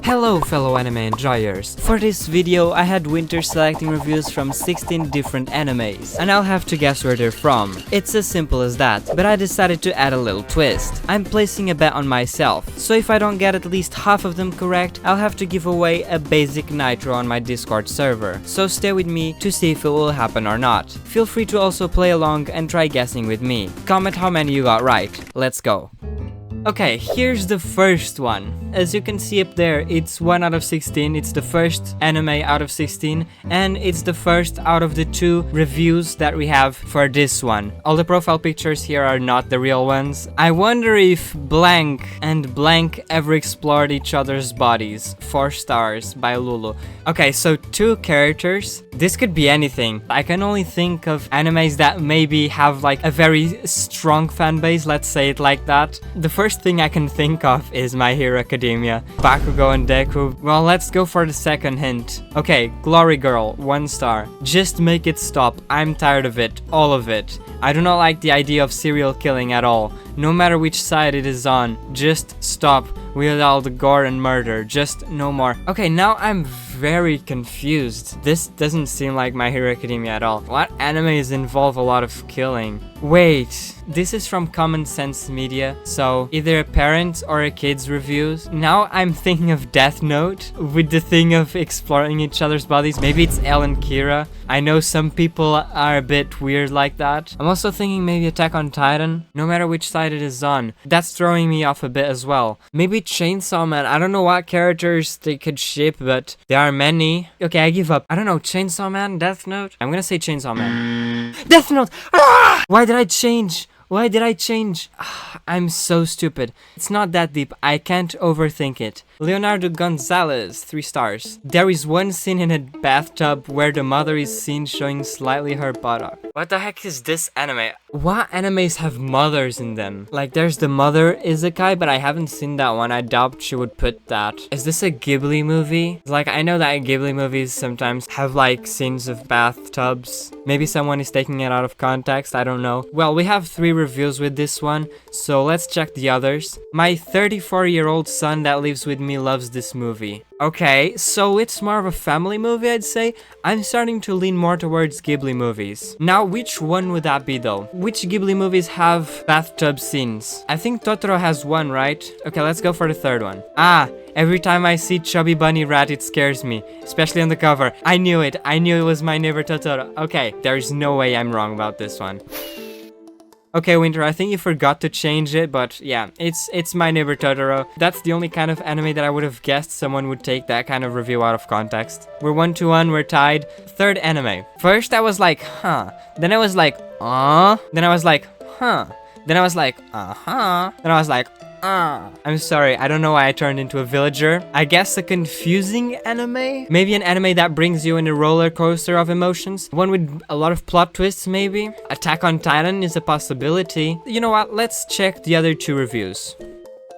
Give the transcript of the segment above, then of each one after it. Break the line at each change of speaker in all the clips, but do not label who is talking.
Hello fellow anime enjoyers. For this video I had Winter selecting reviews from 16 different animes, and I'll have to guess where they're from. It's as simple as that, but I decided to add a little twist. I'm placing a bet on myself, so if I don't get at least half of them correct, I'll have to give away a basic nitro on my Discord server. So stay with me to see if it will happen or not. Feel free to also play along and try guessing with me. Comment how many you got right. Let's go. Okay, here's the first one. As you can see up there, it's 1 out of 16. It's the first anime out of 16, and it's the first out of the 2 reviews that we have for this one. All the profile pictures here are not the real ones. I wonder if blank and blank ever explored each other's bodies. 4 stars by Lulu. Okay, so 2 characters. This could be anything. I can only think of animes that maybe have like a very strong fan base, let's say it like that. The first thing I can think of is My Hero Academia, Bakugo and Deku. Well, let's go for the second hint. Okay, Glory Girl, 1 star. Just make it stop. I'm tired of it. All of it. I do not like the idea of serial killing at all. No matter which side it is on, just stop with all the gore and murder. Just no more. Okay, now I'm very confused. This doesn't seem like My Hero Academia at all. What animes involve a lot of killing? Wait, this is from Common Sense Media, so either a parent or a kid's reviews. Now I'm thinking of Death Note with the thing of exploring each other's bodies. Maybe it's Elle and Kira. I know some people are a bit weird like that. I'm also thinking maybe Attack on Titan, no matter which side it is on. That's throwing me off a bit as well. Maybe Chainsaw Man. I don't know what characters they could ship, but there are many. Okay, I give up. I don't know, Chainsaw Man, Death Note? I'm gonna say Chainsaw Man. Death Note! Ah! Why did I change? Why did I change? I'm so stupid. It's not that deep. I can't overthink it. Leonardo Gonzalez, 3 stars. There is one scene in a bathtub where the mother is seen showing slightly her buttock. What the heck is this anime? What animes have mothers in them? Like there's the Mother Isekai, but I haven't seen that one. I doubt she would put that. Is this a Ghibli movie? Like I know that Ghibli movies sometimes have like scenes of bathtubs. Maybe someone is taking it out of context. I don't know. Well, we have 3 reviews with this one, so let's check the others. My 34-year-old son that lives with me loves this movie. Okay, so it's more of a family movie, I'd say. I'm starting to lean more towards Ghibli movies. Now, which one would that be though? Which Ghibli movies have bathtub scenes? I think Totoro has one, right? Okay, let's go for the third one. Every time I see Chubby Bunny Rat, it scares me, especially on the cover. I knew it. I knew it was My Neighbor Totoro. Okay, there's no way I'm wrong about this one. Okay, Winter, I think you forgot to change it, but yeah, it's My Neighbor Totoro. That's the only kind of anime that I would have guessed someone would take that kind of review out of context. We're 1-1, we're tied. Third anime. First I was like, huh. Then I was like, Then I was like, huh. Then I was like, uh-huh. Then I was like, I'm sorry, I don't know why I turned into a villager. I guess a confusing anime? Maybe an anime that brings you in a roller coaster of emotions? One with a lot of plot twists, maybe? Attack on Titan is a possibility. You know what, let's check the other 2 reviews.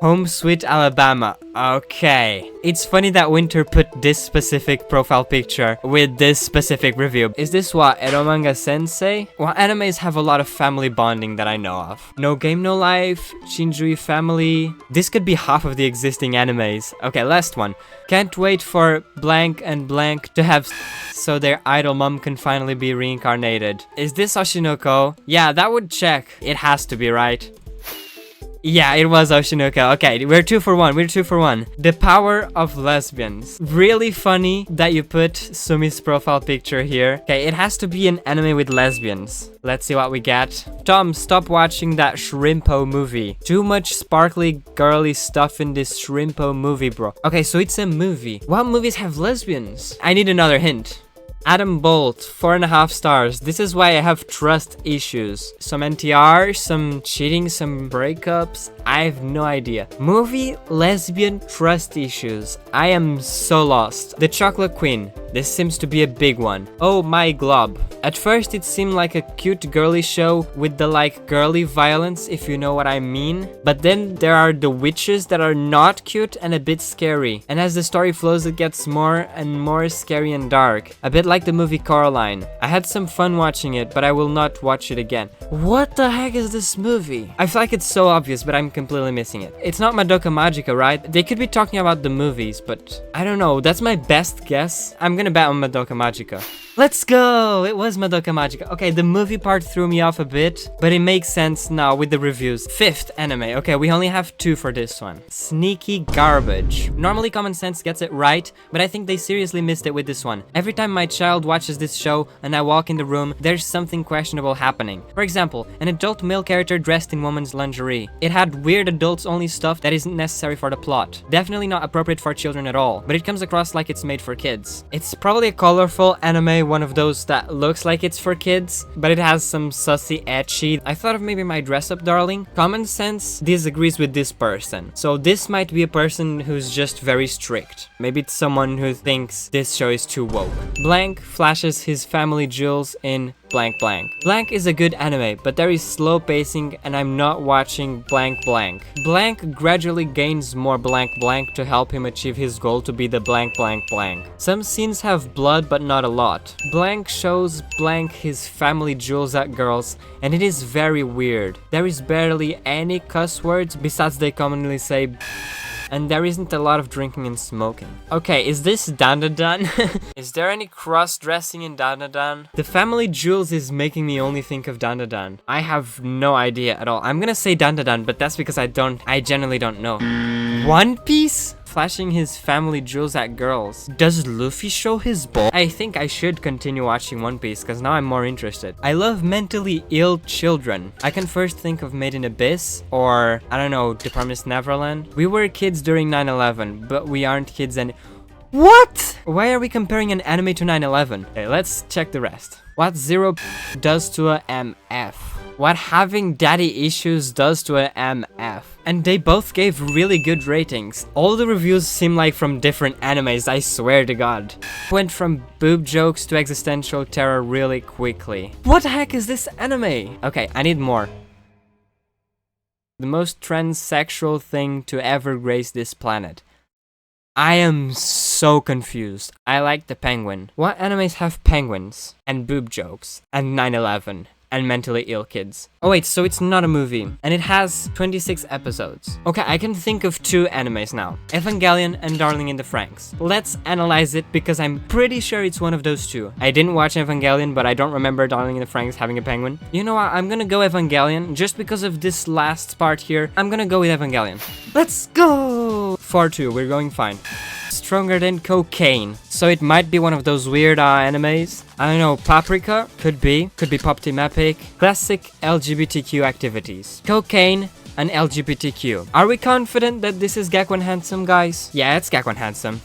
Home Sweet Alabama. Okay. It's funny that Winter put this specific profile picture with this specific review. Is this what, Eromanga Sensei? Well, animes have a lot of family bonding that I know of. No Game No Life, Shinjui Family. This could be half of the existing animes. Okay, last one. Can't wait for blank and blank to have so their idol mom can finally be reincarnated. Is this Oshinoko? Yeah, that would check. It has to be, right? Yeah, it was Oshinoko. Okay, we're 2 for 1. We're 2 for 1. The Power of Lesbians. Really funny that you put Sumi's profile picture here. Okay, it has to be an anime with lesbians. Let's see what we get. Tom, stop watching that Shrimpo movie. Too much sparkly girly stuff in this Shrimpo movie, bro. Okay, so it's a movie. What movies have lesbians? I need another hint. Adam Bolt, 4.5 stars. This is why I have trust issues. Some NTR, some cheating, some breakups. I have no idea. Movie, lesbian, trust issues. I am so lost. The Chocolate Queen. This seems to be a big one. Oh my glob. At first it seemed like a cute girly show with the like girly violence, if you know what I mean. But then there are the witches that are not cute and a bit scary. And as the story flows, it gets more and more scary and dark. A bit like the movie Coraline. I had some fun watching it, but I will not watch it again. What the heck is this movie? I feel like it's so obvious, but I'm completely missing it. It's not Madoka Magica, right? They could be talking about the movies, but I don't know. That's my best guess. I'm gonna bet on Madoka Magica. Let's go! It was Madoka Magica. Okay, the movie part threw me off a bit, but it makes sense now with the reviews. 5th anime. Okay, we only have 2 for this one. Sneaky garbage. Normally Common Sense gets it right, but I think they seriously missed it with this one. Every time my child watches this show and I walk in the room, there's something questionable happening. For example, an adult male character dressed in woman's lingerie. It had weird adults-only stuff that isn't necessary for the plot. Definitely not appropriate for children at all, but it comes across like it's made for kids. It's probably a colorful anime, one of those that looks like it's for kids, but it has some sussy ecchi. I thought of maybe My Dress Up Darling. Common Sense disagrees with this person, so this might be a person who's just very strict. Maybe it's someone who thinks this show is too woke. Blank flashes his family jewels in blank blank. Blank is a good anime, but there is slow pacing and I'm not watching blank blank. Blank gradually gains more blank blank to help him achieve his goal to be the blank blank blank. Some scenes have blood, but not a lot. Blank shows blank his family jewels at girls, and it is very weird. There is barely any cuss words besides they commonly say, and there isn't a lot of drinking and smoking. Okay, is this Dandadan? Is there any cross-dressing in Dandadan? The family jewels is making me only think of Dandadan. I have no idea at all. I'm gonna say Dandadan, but that's because I generally don't know. One Piece? Flashing his family jewels at girls. Does Luffy show his ball? I think I should continue watching One Piece because now I'm more interested. I love mentally ill children. I can first think of Made in Abyss or, I don't know, The Promised Neverland. We were kids during 9/11, but we aren't kids any— What? Why are we comparing an anime to 9/11? Okay, let's check the rest. What Zero does to a MF. What having daddy issues does to a MF. And they both gave really good ratings. All the reviews seem like from different animes, I swear to god. Went from boob jokes to existential terror really quickly. What the heck is this anime? Okay, I need more. The most transsexual thing to ever grace this planet. I am so confused. I like the penguin. What animes have penguins and boob jokes and 9/11 and mentally ill kids? Oh wait, so it's not a movie and it has 26 episodes. Okay, I can think of 2 animes now. Evangelion and Darling in the Franxx. Let's analyze it because I'm pretty sure it's one of those 2. I didn't watch Evangelion, but I don't remember Darling in the Franxx having a penguin. You know what? I'm gonna go Evangelion just because of this last part here. I'm gonna go with Evangelion. Let's go! 4-2, we're going fine. Stronger than cocaine, so it might be one of those weird animes. I don't know, Paprika? Could be Pop Team Epic. Classic LGBTQ activities. Cocaine and LGBTQ. Are we confident that this is Gekko and Handsome, guys? Yeah, it's Gekko and Handsome.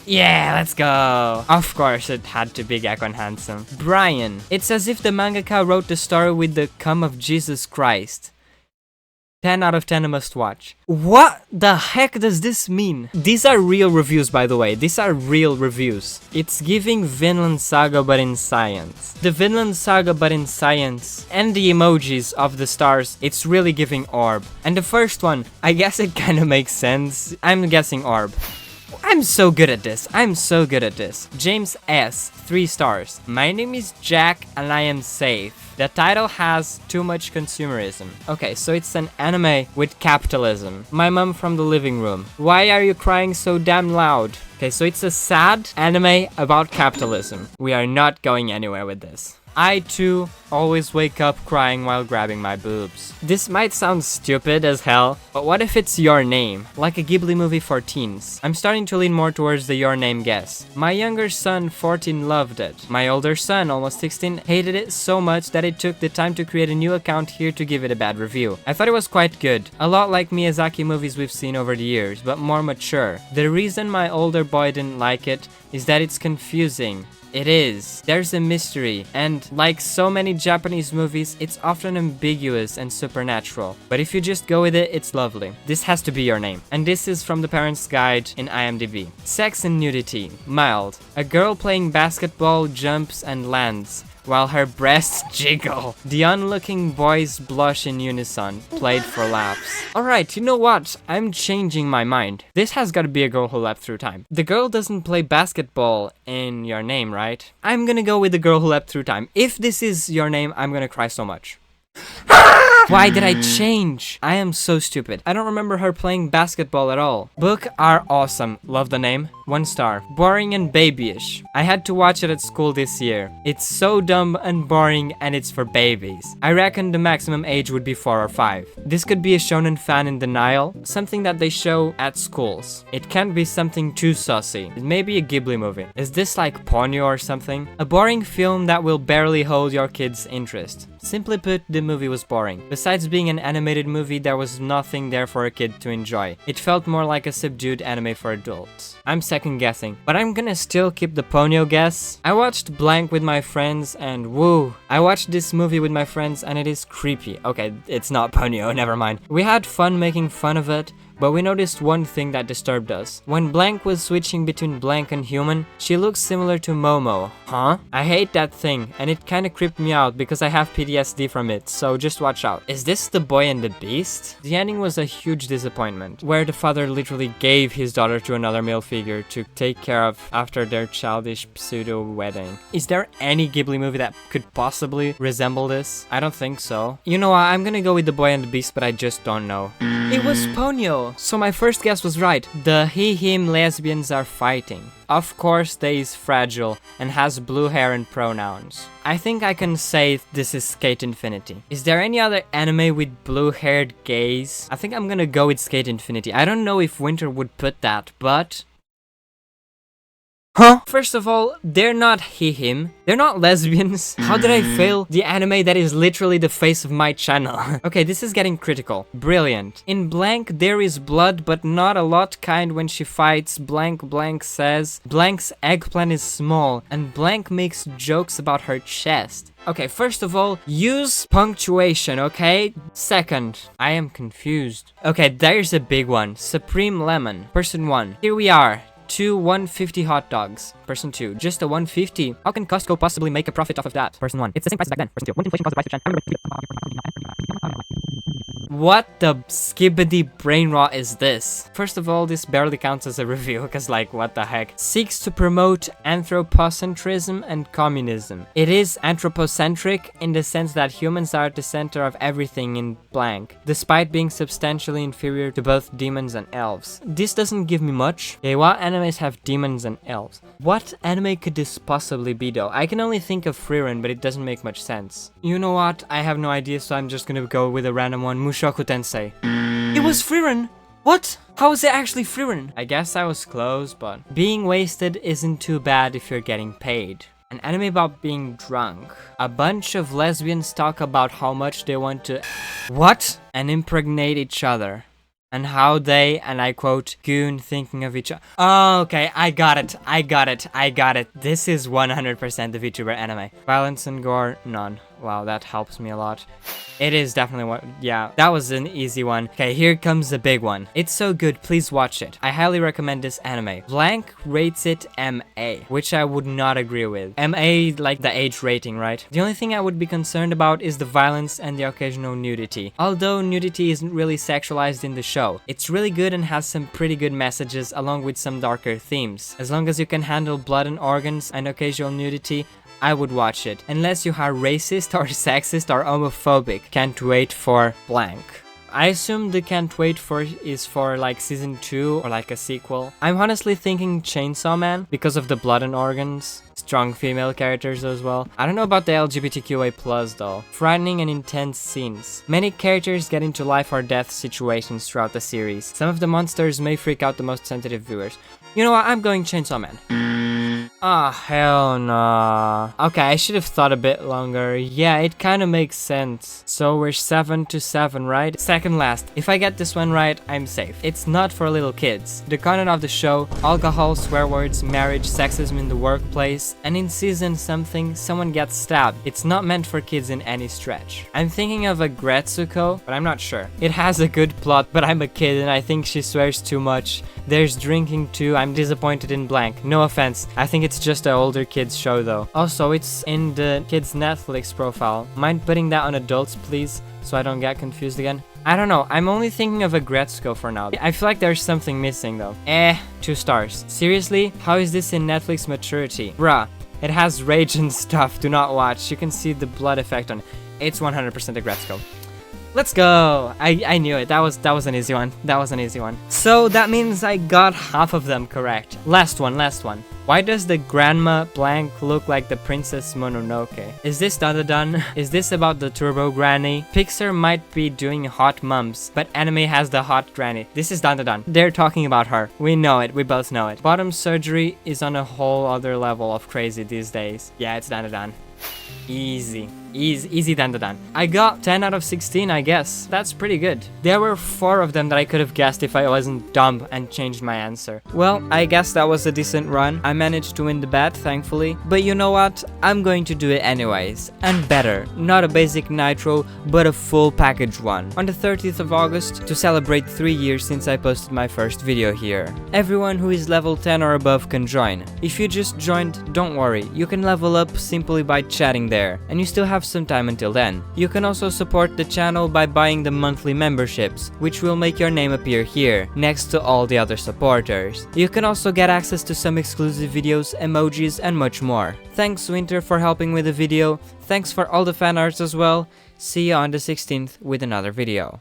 Yeah, let's go! Of course it had to be Gekko and Handsome. Brian. It's as if the mangaka wrote the story with the cum of Jesus Christ. 10 out of 10 a must watch. What the heck does this mean? These are real reviews, by the way. These are real reviews. It's giving Vinland Saga but in science. The Vinland Saga but in science and the emojis of the stars, it's really giving orb. And the first one, I guess it kind of makes sense. I'm guessing orb. I'm so good at this. I'm so good at this. James S. 3 stars. My name is Jack and I am safe. The title has too much consumerism. Okay, so it's an anime with capitalism. My mom from the living room. Why are you crying so damn loud? Okay, so it's a sad anime about capitalism. We are not going anywhere with this. I too always wake up crying while grabbing my boobs. This might sound stupid as hell, but what if it's Your Name? Like a Ghibli movie for teens. I'm starting to lean more towards the Your Name guess. My younger son, 14, loved it. My older son, almost 16, hated it so much that it took the time to create a new account here to give it a bad review. I thought it was quite good. A lot like Miyazaki movies we've seen over the years, but more mature. The reason my older boy didn't like it is that it's confusing. It is. There's a mystery, and like so many Japanese movies, it's often ambiguous and supernatural. But if you just go with it, it's lovely. This has to be your name. And this is from the Parents' Guide in IMDb. Sex and nudity. Mild. A girl playing basketball jumps and lands while her breasts jiggle. The onlooking boys blush in unison, played for laughs. Alright, you know what? I'm changing my mind. This has gotta be a girl who leapt through time. The girl doesn't play basketball in your name, right? I'm gonna go with the girl who leapt through time. If this is your name, I'm gonna cry so much. Why did I change? I am so stupid. I don't remember her playing basketball at all. Book are awesome. Love the name. 1 star. Boring and babyish. I had to watch it at school this year. It's so dumb and boring, and it's for babies. I reckon the maximum age would be 4 or 5. This could be a shonen fan in denial, something that they show at schools. It can't be something too saucy. It may be a Ghibli movie. Is this like Ponyo or something? A boring film that will barely hold your kid's interest. Simply put, the movie was boring. Besides being an animated movie, there was nothing there for a kid to enjoy. It felt more like a subdued anime for adults. I'm second guessing, but I'm gonna still keep the Ponyo guess. I watched Blank with my friends and woo. I watched this movie with my friends and it is creepy. Okay, it's not Ponyo, never mind. We had fun making fun of it, but we noticed one thing that disturbed us. When Blank was switching between Blank and human, she looks similar to Momo. Huh? I hate that thing, and it kinda creeped me out because I have PTSD from it, so just watch out. Is this The Boy and the Beast? The ending was a huge disappointment, where the father literally gave his daughter to another male figure to take care of after their childish pseudo-wedding. Is there any Ghibli movie that could possibly resemble this? I don't think so. You know what, I'm gonna go with The Boy and the Beast, but I just don't know. It was Ponyo! So my first guess was right. The he-him lesbians are fighting. Of course, they is fragile and has blue hair and pronouns. I think I can say this is Skate Infinity. Is there any other anime with blue-haired gays? I think I'm gonna go with Skate Infinity. I don't know if Winter would put that, but... Huh? First of all, they're not he-him. They're not lesbians. How did I fail the anime that is literally the face of my channel? Okay, this is getting critical. Brilliant. In Blank, there is blood, but not a lot kind when she fights. Blank says Blank's eggplant is small, and Blank makes jokes about her chest. Okay, first of all, use punctuation, okay? Second, I am confused. Okay, there's a big one. Supreme Lemon. Person 1. Here we are. 2 150 hot dogs. Person 2, just a 150. How can Costco possibly make a profit off of that? Person 1, it's the same price as back then. Person 2, when inflation caused the price to trend. What the skibbity brain rot is this? First of all, this barely counts as a review, because like, what the heck? Seeks to promote anthropocentrism and communism. It is anthropocentric in the sense that humans are at the center of everything in Blank, despite being substantially inferior to both demons and elves. This doesn't give me much. Okay, what animes have demons and elves? What anime could this possibly be though? I can only think of Frieren, but it doesn't make much sense. You know what? I have no idea, so I'm just gonna go with a random one. Mushoku Tensei. It was Frieren! What? How is it actually Frieren? I guess I was close, but being wasted isn't too bad if you're getting paid. An anime about being drunk. A bunch of lesbians talk about how much they want to... What? And impregnate each other. And how they, and I quote, goon thinking of each other. Oh, okay, I got it. This is 100% the VTuber anime. Violence and gore, none. Wow, that helps me a lot. It is definitely one. Yeah, that was an easy one. Okay, here comes the big one. It's so good, please watch it. I highly recommend this anime. Blank rates it MA, which I would not agree with. MA, like the age rating, right? The only thing I would be concerned about is the violence and the occasional nudity. Although nudity isn't really sexualized in the show, it's really good and has some pretty good messages along with some darker themes. As long as you can handle blood and organs and occasional nudity, I would watch it, unless you are racist or sexist or homophobic. Can't wait for Blank. I assume the can't wait for is for like season 2 or like a sequel. I'm honestly thinking Chainsaw Man because of the blood and organs. Strong female characters as well. I don't know about the LGBTQA+ though. Frightening and intense scenes. Many characters get into life or death situations throughout the series. Some of the monsters may freak out the most sensitive viewers. You know what? I'm going Chainsaw Man. Ah, hell no. Okay, I should have thought a bit longer. Yeah, it kind of makes sense. So we're 7 to 7, right? Second last. If I get this one right, I'm safe. It's not for little kids. The content of the show: alcohol, swear words, marriage, sexism in the workplace, and in season something, someone gets stabbed. It's not meant for kids in any stretch. I'm thinking of a Gretsuko, but I'm not sure. It has a good plot, but I'm a kid and I think she swears too much. There's drinking too. I'm disappointed in blank. No offense. I think it's just an older kids show though. Also, it's in the kids Netflix profile. Mind putting that on adults, please, so I don't get confused again? I don't know. I'm only thinking of a Gretzko for now. I feel like there's something missing though. 2 stars. Seriously? How is this in Netflix maturity? Bruh. It has rage and stuff. Do not watch. You can see the blood effect on it. It's 100% a Gretzko. Let's go! I knew it. That was an easy one. That was an easy one. So that means I got half of them correct. Last one. Why does the grandma blank look like the Princess Mononoke? Is this dun? Is this about the Turbo Granny? Pixar might be doing hot mums, but anime has the hot granny. This is dun. They're talking about her. We know it. We both know it. Bottom surgery is on a whole other level of crazy these days. Yeah, it's dun. Easy dun. I got 10 out of 16, I guess. That's pretty good. There were 4 of them that I could have guessed if I wasn't dumb and changed my answer. Well, I guess that was a decent run. I managed to win the bet, thankfully. But you know what? I'm going to do it anyways. And better. Not a basic nitro, but a full package one. On the 30th of August, to celebrate 3 years since I posted my first video here. Everyone who is level 10 or above can join. If you just joined, don't worry. You can level up simply by chatting there. And you still have some time until then. You can also support the channel by buying the monthly memberships, which will make your name appear here, next to all the other supporters. You can also get access to some exclusive videos, emojis, and much more. Thanks Winter for helping with the video. Thanks for all the fan arts as well. See you on the 16th with another video.